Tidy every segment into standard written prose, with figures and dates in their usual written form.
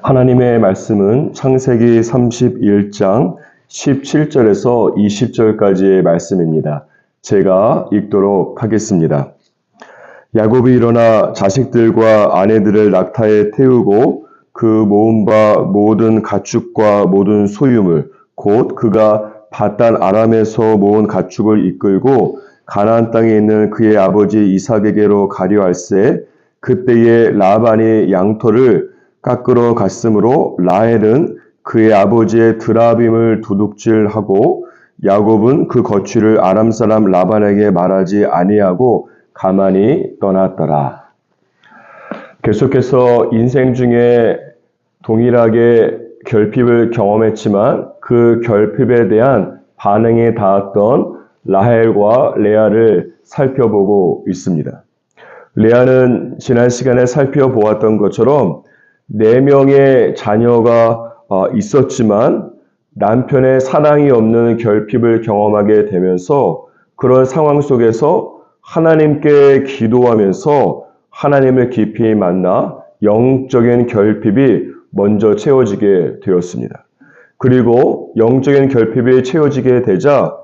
하나님의 말씀은 창세기 31장 17절에서 20절까지의 말씀입니다. 제가 읽도록 하겠습니다. 야곱이 일어나 자식들과 아내들을 낙타에 태우고 그 모은 바 모든 가축과 모든 소유물 곧 그가 밧단 아람에서 모은 가축을 이끌고 가나안 땅에 있는 그의 아버지 이삭에게로 가려 할새 그때에 라반이 양털을 깎으러 갔으므로 라헬은 그의 아버지의 드라빔을 도둑질하고 야곱은 그 거취를 아람 사람 라반에게 말하지 아니하고 가만히 떠났더라. 계속해서 인생 중에 동일하게 결핍을 경험했지만 그 결핍에 대한 반응에 닿았던 라헬과 레아를 살펴보고 있습니다. 레아는 지난 시간에 살펴보았던 것처럼 4명의 자녀가 있었지만 남편의 사랑이 없는 결핍을 경험하게 되면서 그런 상황 속에서 하나님께 기도하면서 하나님을 깊이 만나 영적인 결핍이 먼저 채워지게 되었습니다. 그리고 영적인 결핍이 채워지게 되자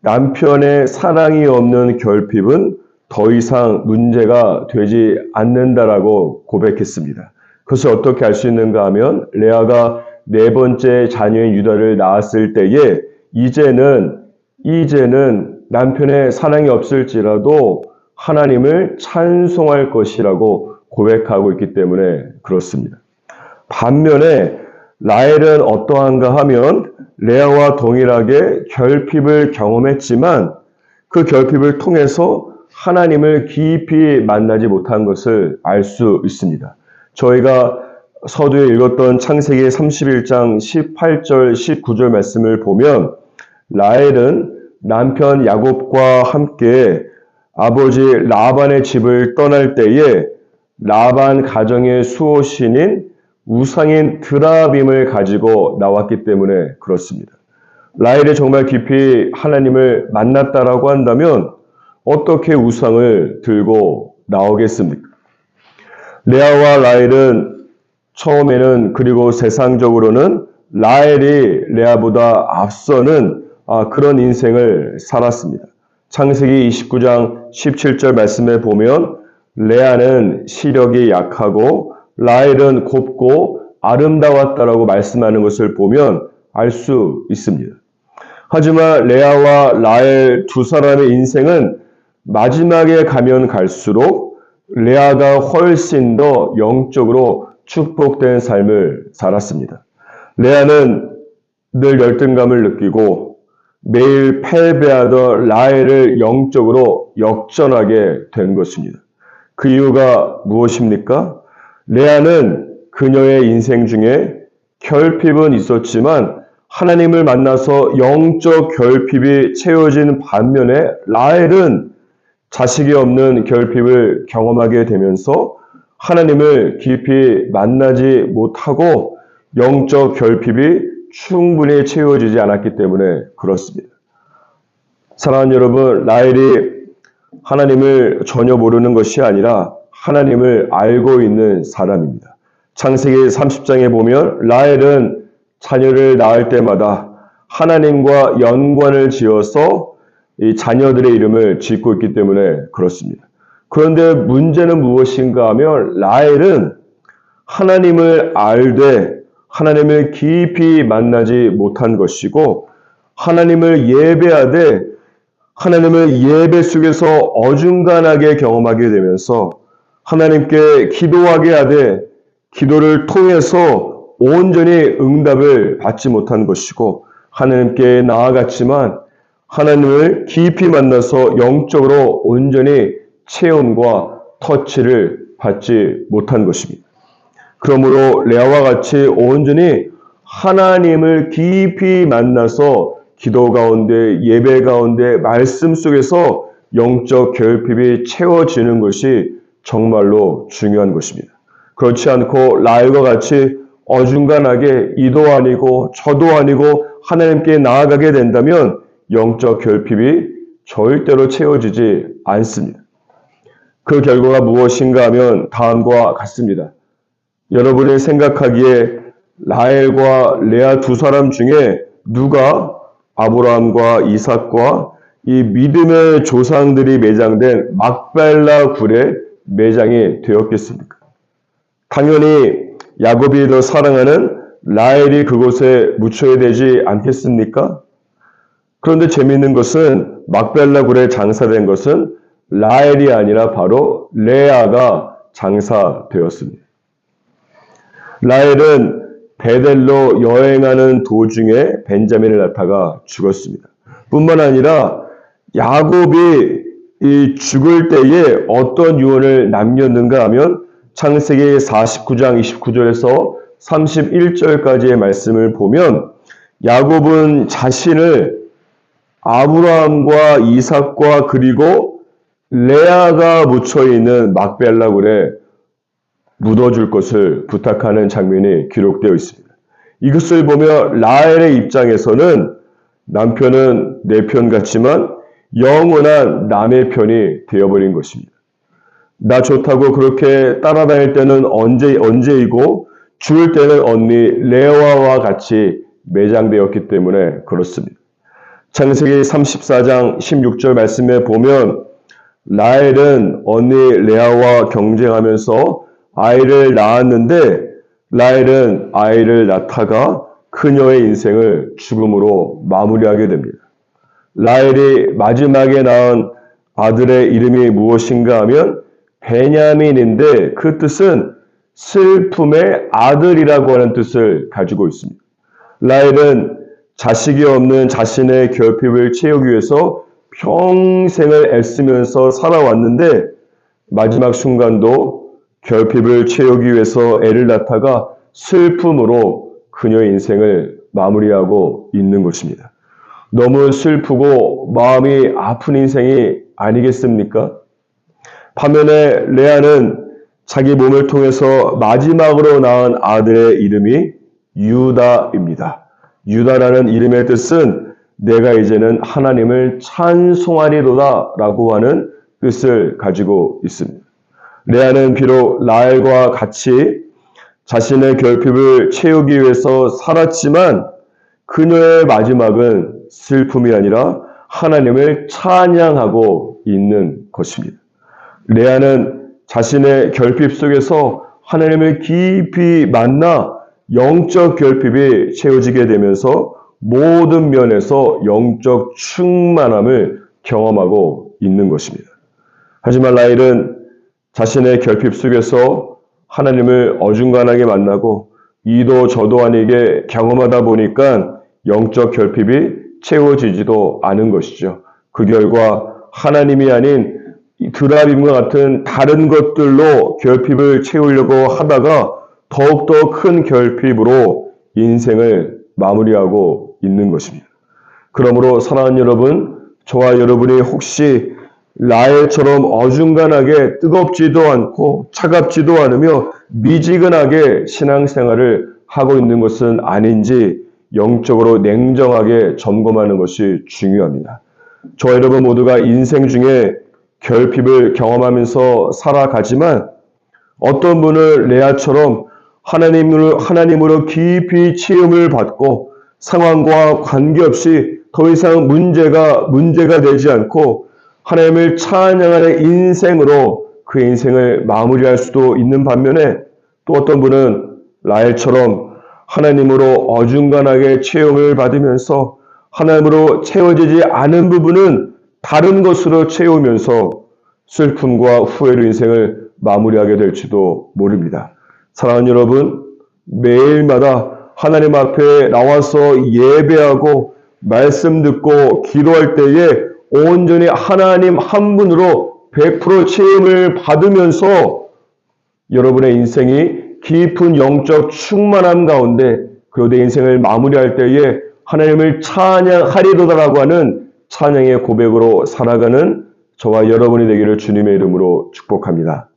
남편의 사랑이 없는 결핍은 더 이상 문제가 되지 않는다라고 고백했습니다. 그것을 어떻게 알 수 있는가 하면 레아가 4번째 자녀인 유다를 낳았을 때에 이제는 남편의 사랑이 없을지라도 하나님을 찬송할 것이라고 고백하고 있기 때문에 그렇습니다. 반면에 라헬은 어떠한가 하면 레아와 동일하게 결핍을 경험했지만 그 결핍을 통해서 하나님을 깊이 만나지 못한 것을 알 수 있습니다. 저희가 서두에 읽었던 창세기 31장 18절 19절 말씀을 보면 라헬은 남편 야곱과 함께 아버지 라반의 집을 떠날 때에 라반 가정의 수호신인 우상인 드라빔을 가지고 나왔기 때문에 그렇습니다. 라헬이 정말 깊이 하나님을 만났다라고 한다면 어떻게 우상을 들고 나오겠습니까? 레아와 라헬은 처음에는 그리고 세상적으로는 라헬이 레아보다 앞서는 그런 인생을 살았습니다. 창세기 29장 17절 말씀에 보면 레아는 시력이 약하고 라헬은 곱고 아름다웠다라고 말씀하는 것을 보면 알 수 있습니다. 하지만 레아와 라헬 두 사람의 인생은 마지막에 가면 갈수록 레아가 훨씬 더 영적으로 축복된 삶을 살았습니다. 레아는 늘 열등감을 느끼고 매일 패배하던 라헬을 영적으로 역전하게 된 것입니다. 그 이유가 무엇입니까? 레아는 그녀의 인생 중에 결핍은 있었지만 하나님을 만나서 영적 결핍이 채워진 반면에 라헬은 자식이 없는 결핍을 경험하게 되면서 하나님을 깊이 만나지 못하고 영적 결핍이 충분히 채워지지 않았기 때문에 그렇습니다. 사랑하는 여러분, 라헬이 하나님을 전혀 모르는 것이 아니라 하나님을 알고 있는 사람입니다. 창세기 30장에 보면 라헬은 자녀를 낳을 때마다 하나님과 연관을 지어서 이 자녀들의 이름을 짓고 있기 때문에 그렇습니다. 그런데 문제는 무엇인가 하면 라헬은 하나님을 알되 하나님을 깊이 만나지 못한 것이고 하나님을 예배하되 하나님을 예배 속에서 어중간하게 경험하게 되면서 하나님께 기도하게 하되 기도를 통해서 온전히 응답을 받지 못한 것이고 하나님께 나아갔지만 하나님을 깊이 만나서 영적으로 온전히 체험과 터치를 받지 못한 것입니다. 그러므로 레아와 같이 온전히 하나님을 깊이 만나서 기도 가운데 예배 가운데 말씀 속에서 영적 결핍이 채워지는 것이 정말로 중요한 것입니다. 그렇지 않고 라헬과 같이 어중간하게 이도 아니고 저도 아니고 하나님께 나아가게 된다면 영적 결핍이 절대로 채워지지 않습니다. 그 결과가 무엇인가 하면 다음과 같습니다. 여러분이 생각하기에 라헬과 레아 두 사람 중에 누가 아브라함과 이삭과 이 믿음의 조상들이 매장된 막벨라 굴에 매장이 되었겠습니까? 당연히 야곱이 더 사랑하는 라헬이 그곳에 묻혀야 되지 않겠습니까? 그런데 재미있는 것은 막벨라 굴에 장사된 것은 라헬이 아니라 바로 레아가 장사되었습니다. 라헬은 베델로 여행하는 도중에 벤자민을 낳다가 죽었습니다. 뿐만 아니라 야곱이 이 죽을 때에 어떤 유언을 남겼는가 하면 창세기 49장 29절에서 31절까지의 말씀을 보면 야곱은 자신을 아브라함과 이삭과 그리고 레아가 묻혀있는 막벨라 굴에 묻어줄 것을 부탁하는 장면이 기록되어 있습니다. 이것을 보며 라헬의 입장에서는 남편은 내 편 같지만 영원한 남의 편이 되어버린 것입니다. 나 좋다고 그렇게 따라다닐 때는 언제이고 죽을 때는 언니 레아와 같이 매장되었기 때문에 그렇습니다. 창세기 34장 16절 말씀에 보면 라헬은 언니 레아와 경쟁하면서 아이를 낳았는데 라헬은 아이를 낳다가 그녀의 인생을 죽음으로 마무리하게 됩니다. 라헬이 마지막에 낳은 아들의 이름이 무엇인가 하면 베냐민인데 그 뜻은 슬픔의 아들이라고 하는 뜻을 가지고 있습니다. 라헬은 자식이 없는 자신의 결핍을 채우기 위해서 평생을 애쓰면서 살아왔는데 마지막 순간도 결핍을 채우기 위해서 애를 낳다가 슬픔으로 그녀의 인생을 마무리하고 있는 것입니다. 너무 슬프고 마음이 아픈 인생이 아니겠습니까? 반면에 레아는 자기 몸을 통해서 마지막으로 낳은 아들의 이름이 유다입니다. 유다라는 이름의 뜻은 내가 이제는 하나님을 찬송하리로다 라고 하는 뜻을 가지고 있습니다. 레아는 비록 라헬과 같이 자신의 결핍을 채우기 위해서 살았지만 그녀의 마지막은 슬픔이 아니라 하나님을 찬양하고 있는 것입니다. 레아는 자신의 결핍 속에서 하나님을 깊이 만나 영적 결핍이 채워지게 되면서 모든 면에서 영적 충만함을 경험하고 있는 것입니다. 하지만 라헬은 자신의 결핍 속에서 하나님을 어중간하게 만나고 이도 저도 아니게 경험하다 보니까 영적 결핍이 채워지지도 않은 것이죠. 그 결과 하나님이 아닌 드라빔과 같은 다른 것들로 결핍을 채우려고 하다가 더욱더 큰 결핍으로 인생을 마무리하고 있는 것입니다. 그러므로 사랑하는 여러분, 저와 여러분이 혹시 라헬처럼 어중간하게 뜨겁지도 않고 차갑지도 않으며 미지근하게 신앙생활을 하고 있는 것은 아닌지 영적으로 냉정하게 점검하는 것이 중요합니다. 저와 여러분 모두가 인생 중에 결핍을 경험하면서 살아가지만 어떤 분은 레아처럼 하나님으로 깊이 체험을 받고 상황과 관계없이 더 이상 문제가 되지 않고 하나님을 찬양하는 인생으로 그 인생을 마무리할 수도 있는 반면에 또 어떤 분은 라헬처럼 하나님으로 어중간하게 체험을 받으면서 하나님으로 채워지지 않은 부분은 다른 것으로 채우면서 슬픔과 후회로 인생을 마무리하게 될지도 모릅니다. 사랑하는 여러분, 매일마다 하나님 앞에 나와서 예배하고 말씀 듣고 기도할 때에 온전히 하나님 한 분으로 100% 체험을 받으면서 여러분의 인생이 깊은 영적 충만함 가운데 그리고 내 인생을 마무리할 때에 하나님을 찬양하리로다라고 하는 찬양의 고백으로 살아가는 저와 여러분이 되기를 주님의 이름으로 축복합니다.